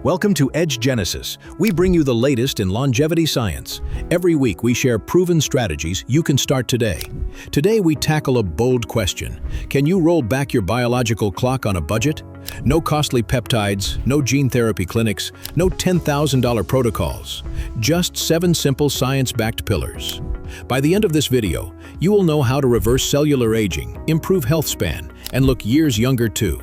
Welcome to Epigenetics. We bring you the latest in longevity science. Every week we share proven strategies you can start today. Today we tackle a bold question. Can you roll back your biological clock on a budget? No costly peptides, no gene therapy clinics, no $10,000 protocols. Just 7 simple science-backed pillars. By the end of this video, you will know how to reverse cellular aging, improve health span, and look years younger too.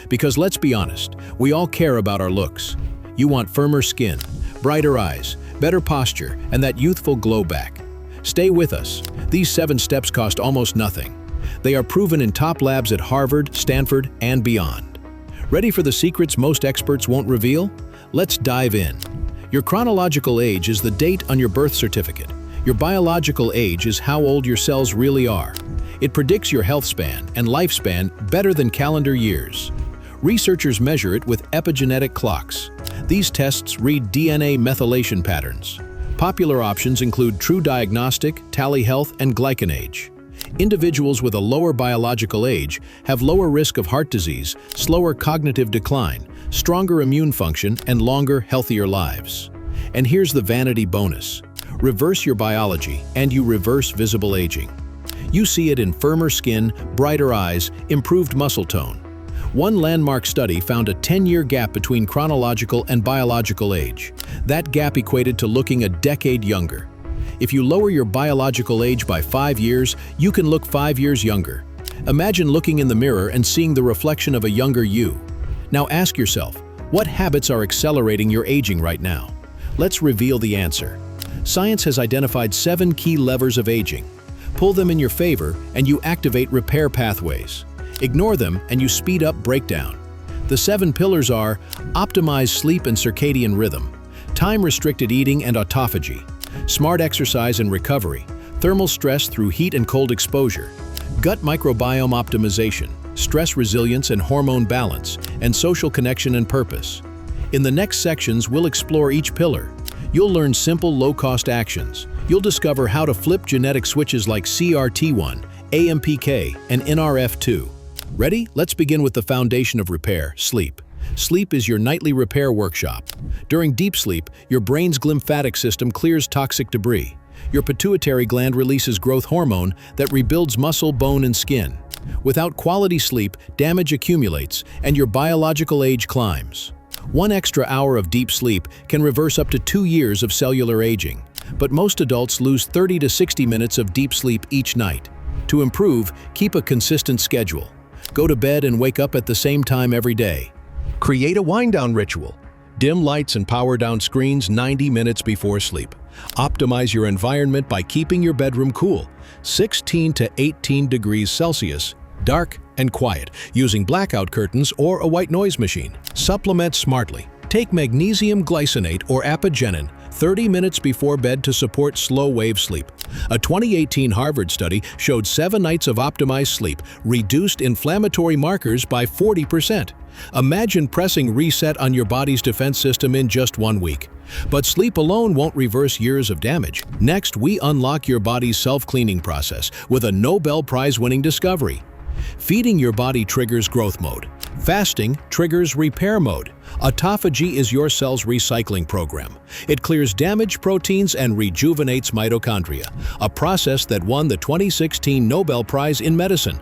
Because let's be honest, we all care about our looks. You want firmer skin, brighter eyes, better posture, and that youthful glow back. Stay with us. These 7 steps cost almost nothing. They are proven in top labs at Harvard, Stanford, and beyond. Ready for the secrets most experts won't reveal? Let's dive in. Your chronological age is the date on your birth certificate. Your biological age is how old your cells really are. It predicts your health span and lifespan better than calendar years. Researchers measure it with epigenetic clocks. These tests read DNA methylation patterns. Popular options include True Diagnostic, Tally Health, and Glycanage. Individuals with a lower biological age have lower risk of heart disease, slower cognitive decline, stronger immune function, and longer, healthier lives. And here's the vanity bonus. Reverse your biology, and you reverse visible aging. You see it in firmer skin, brighter eyes, improved muscle tone. One landmark study found a 10-year gap between chronological and biological age. That gap equated to looking a decade younger. If you lower your biological age by 5 years, you can look 5 years younger. Imagine looking in the mirror and seeing the reflection of a younger you. Now ask yourself, what habits are accelerating your aging right now? Let's reveal the answer. Science has identified 7 key levers of aging. Pull them in your favor and you activate repair pathways. Ignore them and you speed up breakdown. The 7 pillars are optimize sleep and circadian rhythm, time-restricted eating and autophagy, smart exercise and recovery, thermal stress through heat and cold exposure, gut microbiome optimization, stress resilience and hormone balance, and social connection and purpose. In the next sections, we'll explore each pillar. You'll learn simple, low-cost actions. You'll discover how to flip genetic switches like CRT1, AMPK, and NRF2. Ready? Let's begin with the foundation of repair, sleep. Sleep is your nightly repair workshop. During deep sleep, your brain's glymphatic system clears toxic debris. Your pituitary gland releases growth hormone that rebuilds muscle, bone, and skin. Without quality sleep, damage accumulates, and your biological age climbs. 1 extra hour of deep sleep can reverse up to 2 years of cellular aging, but most adults lose 30 to 60 minutes of deep sleep each night. To improve, keep a consistent schedule. Go to bed and wake up at the same time every day. Create a wind-down ritual. Dim lights and power down screens 90 minutes before sleep. Optimize your environment by keeping your bedroom cool, 16 to 18 degrees Celsius, dark and quiet, using blackout curtains or a white noise machine. Supplement smartly. Take magnesium glycinate or Epigenetic 30 minutes before bed to support slow-wave sleep. A 2018 Harvard study showed 7 nights of optimized sleep reduced inflammatory markers by 40%. Imagine pressing reset on your body's defense system in just 1 week. But sleep alone won't reverse years of damage. Next, we unlock your body's self-cleaning process with a Nobel Prize-winning discovery. Feeding your body triggers growth mode. Fasting triggers repair mode. Autophagy is your cell's recycling program. It clears damaged proteins and rejuvenates mitochondria, a process that won the 2016 Nobel Prize in Medicine.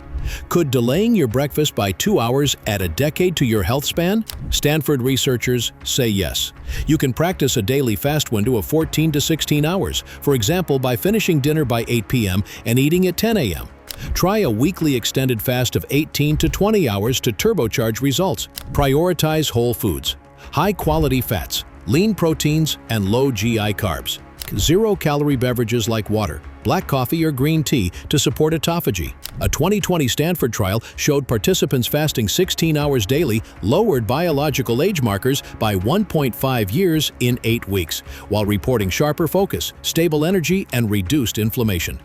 Could delaying your breakfast by 2 hours add a decade to your health span? Stanford researchers say yes. You can practice a daily fast window of 14 to 16 hours, for example by finishing dinner by 8 p.m. and eating at 10 a.m. Try a weekly extended fast of 18 to 20 hours to turbocharge results. Prioritize whole foods, high-quality fats, lean proteins, and low GI carbs. Zero-calorie beverages like water, black coffee, or green tea to support autophagy. A 2020 Stanford trial showed participants fasting 16 hours daily lowered biological age markers by 1.5 years in 8 weeks, while reporting sharper focus, stable energy, and reduced inflammation.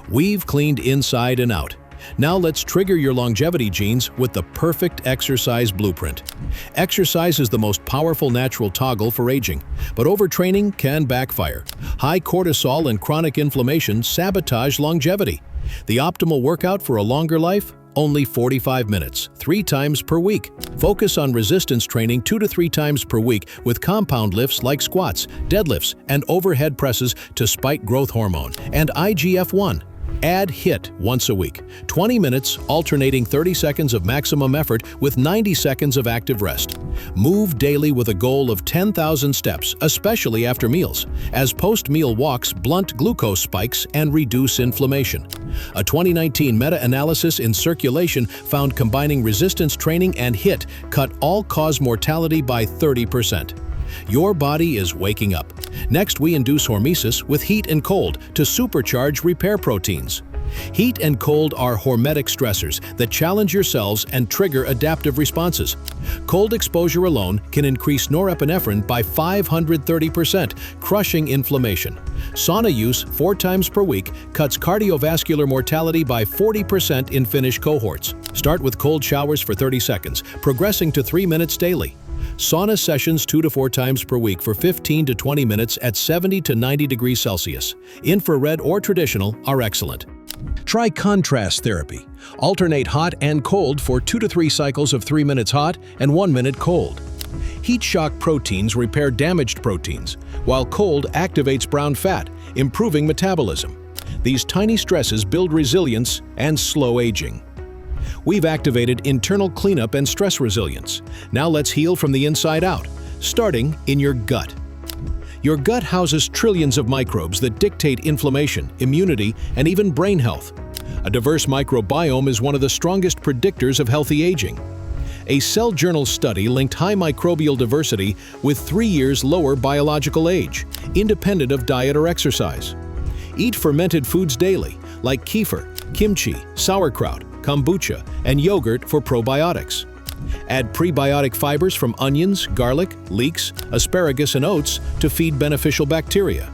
We've cleaned inside and out. Now let's trigger your longevity genes with the perfect exercise blueprint. Exercise is the most powerful natural toggle for aging, but overtraining can backfire. High cortisol and chronic inflammation sabotage longevity. The optimal workout for a longer life? Only 45 minutes, 3 times per week. Focus on resistance training 2 to 3 times per week with compound lifts like squats, deadlifts, and overhead presses to spike growth hormone and IGF-1. Add HIIT once a week, 20 minutes alternating 30 seconds of maximum effort with 90 seconds of active rest. Move daily with a goal of 10,000 steps, especially after meals, as post-meal walks blunt glucose spikes and reduce inflammation. A 2019 meta-analysis in Circulation found combining resistance training and HIIT cut all-cause mortality by 30%. Your body is waking up. Next, we induce hormesis with heat and cold to supercharge repair proteins. Heat and cold are hormetic stressors that challenge your cells and trigger adaptive responses. Cold exposure alone can increase norepinephrine by 530%, crushing inflammation. Sauna use 4 times per week cuts cardiovascular mortality by 40% in Finnish cohorts. Start with cold showers for 30 seconds, progressing to 3 minutes daily. Sauna sessions 2 to 4 times per week for 15 to 20 minutes at 70 to 90 degrees Celsius. Infrared or traditional are excellent. Try contrast therapy. Alternate hot and cold for 2 to 3 cycles of 3 minutes hot and 1 minute cold. Heat shock proteins repair damaged proteins, while cold activates brown fat, improving metabolism. These tiny stresses build resilience and slow aging. We've activated internal cleanup and stress resilience. Now let's heal from the inside out, starting in your gut. Your gut houses trillions of microbes that dictate inflammation, immunity, and even brain health. A diverse microbiome is one of the strongest predictors of healthy aging. A Cell Journal study linked high microbial diversity with 3 years lower biological age, independent of diet or exercise. Eat fermented foods daily, like kefir, kimchi, sauerkraut, kombucha, and yogurt for probiotics. Add prebiotic fibers from onions, garlic, leeks, asparagus, and oats to feed beneficial bacteria.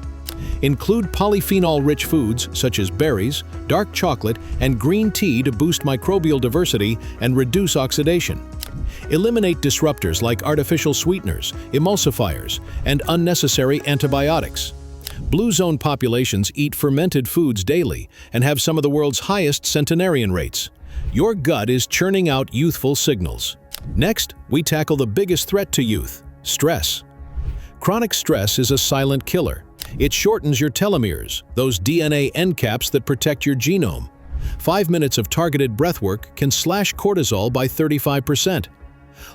Include polyphenol-rich foods such as berries, dark chocolate, and green tea to boost microbial diversity and reduce oxidation. Eliminate disruptors like artificial sweeteners, emulsifiers, and unnecessary antibiotics. Blue zone populations eat fermented foods daily and have some of the world's highest centenarian rates. Your gut is churning out youthful signals. Next, we tackle the biggest threat to youth: stress. Chronic stress is a silent killer. It shortens your telomeres, those DNA end caps that protect your genome. 5 minutes of targeted breathwork can slash cortisol by 35%.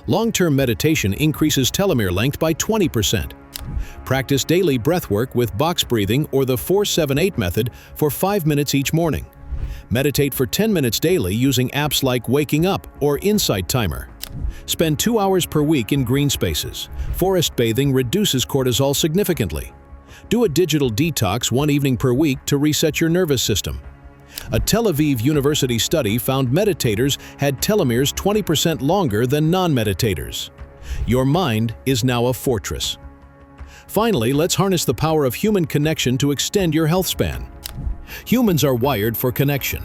Long-term meditation increases telomere length by 20%. Practice daily breathwork with box breathing or the 4-7-8 method for 5 minutes each morning. Meditate for 10 minutes daily using apps like Waking Up or Insight Timer. Spend 2 hours per week in green spaces. Forest bathing reduces cortisol significantly. Do a digital detox 1 evening per week to reset your nervous system. A Tel Aviv University study found meditators had telomeres 20% longer than non-meditators. Your mind is now a fortress. Finally, let's harness the power of human connection to extend your health span. Humans are wired for connection.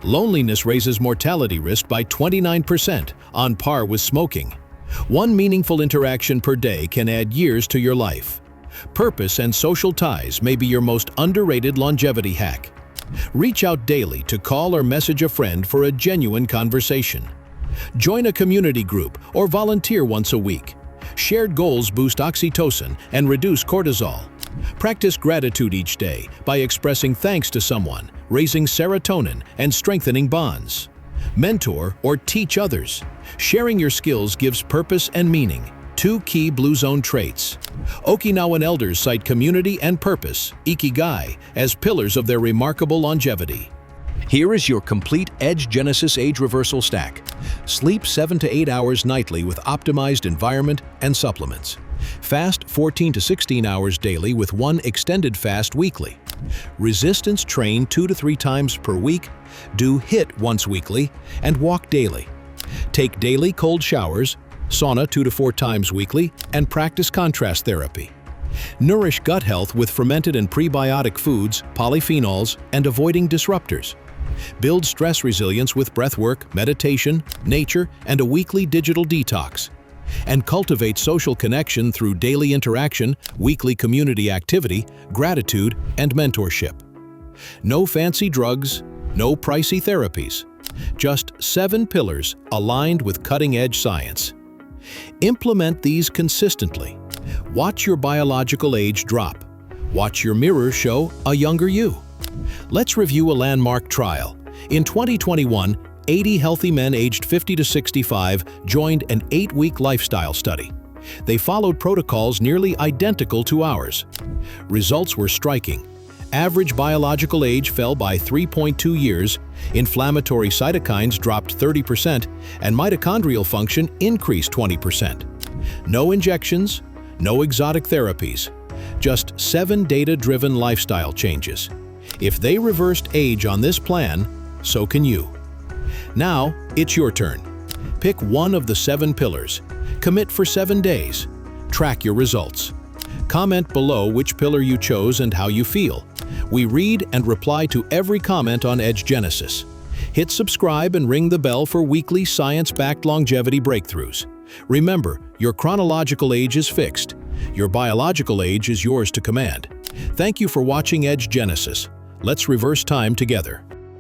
Loneliness raises mortality risk by 29%, on par with smoking. 1 meaningful interaction per day can add years to your life. Purpose and social ties may be your most underrated longevity hack. Reach out daily to call or message a friend for a genuine conversation. Join a community group or volunteer once a week. Shared goals boost oxytocin and reduce cortisol. Practice gratitude each day by expressing thanks to someone, raising serotonin and strengthening bonds. Mentor or teach others. Sharing your skills gives purpose and meaning. 2 key Blue Zone traits. Okinawan elders cite community and purpose, ikigai, as pillars of their remarkable longevity. Here is your complete Edge Genesis age reversal stack. Sleep 7 to 8 hours nightly with optimized environment and supplements. Fast 14 to 16 hours daily with 1 extended fast weekly. Resistance train 2 to 3 times per week. Do HIIT once weekly and walk daily. Take daily cold showers, sauna 2 to 4 times weekly, and practice contrast therapy. Nourish gut health with fermented and prebiotic foods, polyphenols, and avoiding disruptors. Build stress resilience with breathwork, meditation, nature, and a weekly digital detox. And cultivate social connection through daily interaction, weekly community activity, gratitude, and mentorship. No fancy drugs, no pricey therapies. Just 7 pillars aligned with cutting-edge science. Implement these consistently. Watch your biological age drop. Watch your mirror show a younger you. Let's review a landmark trial. In 2021, 80 healthy men aged 50 to 65 joined an 8-week lifestyle study. They followed protocols nearly identical to ours. Results were striking. Average biological age fell by 3.2 years, inflammatory cytokines dropped 30%, and mitochondrial function increased 20%. No injections, no exotic therapies, just 7 data-driven lifestyle changes. If they reversed age on this plan, so can you. Now, it's your turn. Pick one of the 7 pillars. Commit for 7 days. Track your results. Comment below which pillar you chose and how you feel. We read and reply to every comment on Epigenetics. Hit subscribe and ring the bell for weekly science-backed longevity breakthroughs. Remember, your chronological age is fixed. Your biological age is yours to command. Thank you for watching Epigenetics. Let's reverse time together.